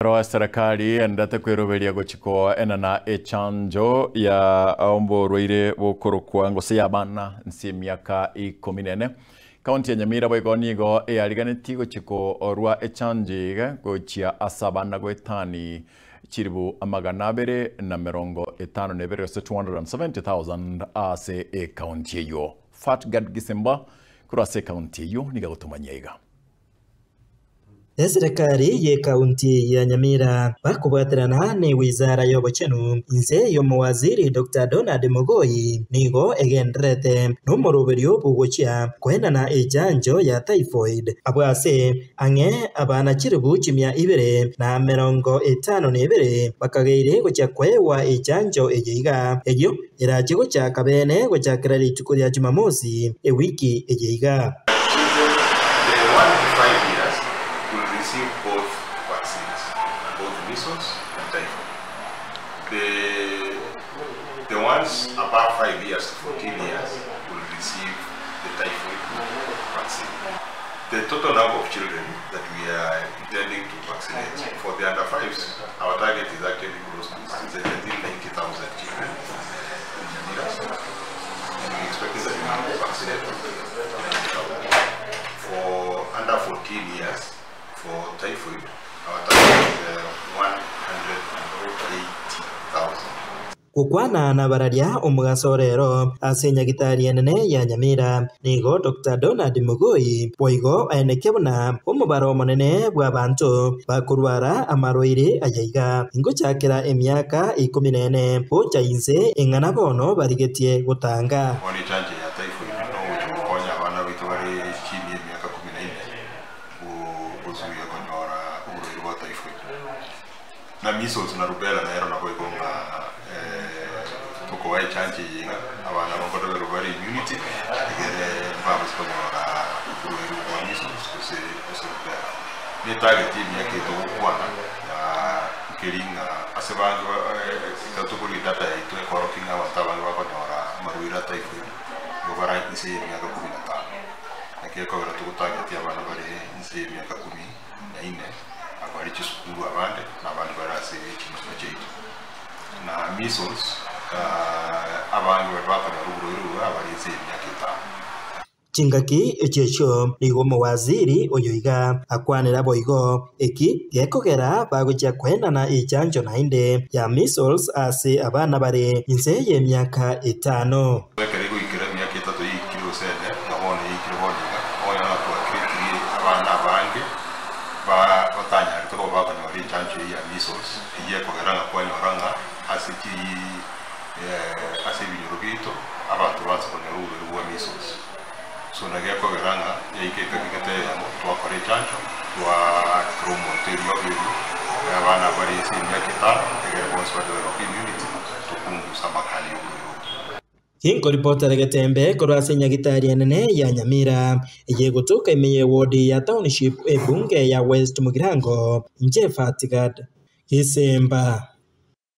Pro serikali endete kwirubiria guchiko enana echanjo ya ombo rwire bukurukwa ngose ya bana nsi miaka 14 kaunti ya Nyamira boigonigo yariganeti guchiko orwa echanjiga gochia asabana gwetani chiribu amagana abere na mirongo etano nebere 270,000 ase e kaunti yo Fatgad Gisemba kurase kaunti yo nigagutumanyega. Serikali ye kaunti ya Nyamira bakubatirana ni wizara y'obuchenu inze y'omuwaziri Dr. Donald Mugoi nigo egenderete n'umurubirio buguchia kwenana echanjo ya typhoid abwase ange abana chiribu chimia ibere na mirongo etano nebere bakageire gucha kwewa echanjo ejiga ejo iraje gucha kabene gucha kirari chukuria Jumamosi ewiki ejiga. Both vaccines, both measles and typhoid. The ones above 5 years to 14 years will receive the typhoid vaccine. The total number of children that we are intending to vaccinate for the under 5s, our target is actually close to 90,000 children in Nyamira. And we expect that we will vaccinate 90,000. For under 14 years, for typhoid, our target is 180,000. Kukwana na bararia umugasorero asenya gitari enene ya Nyamira nigo Dr. Donald Mugoi boigo enekebuna umubaro munene bwa bantu bakurwara amarwaire ajaiga ingo chakira emyaka 14 bocha inse engana bono barigetie gutanga wani chanje ya typhoid no ukonya bana bitu bari chini emyaka 14 kuzuia kunyora uburwayi bwa typhoid na measles na rubella naero na boigonga tuko chanje yinga abana bakodo rubella immunity igere babas kunyora uburwayi bwa measles kuse rubella ni target y'imyaka itokwana ya kiringa asebango katukuri data itu ekorokinga watabango bakonyora marwira typhoid gobara isi y'imyaka 15 akeko gara tukutarget y'abana bari isi y'imyaka 14 abari chisukuru abandi n'abandi barase ikintu cy'ejo na measles abantu bakora ruburu abari isi y'imyaka 5 chingaki echecho nigo muwaziri oyoiga akwanira boigo eki gekogera bagucha kwenana echanjo nainde ya measles ase abana bare inse y'emyaka 5 karibu ikira myaka 3 ikiro sene nabone ikiro boninga oya na kwa kiri abana bange batanya to bakanyora echanjo ya measles iye kogera na kwanyoranga asiki asibirubito abantu batsakonyora rwa measles so nageko geranga yike kakite twa kore chancho twa promoterio bibi abana bari sinya kita egebo develop immunity tukungusa makali Hinko reporter getembe korasenya gitari enene ya Nyamira igiye gutuka imiye wodi ya township ebunge ya West Mugirango nje Fatgad Gisemba.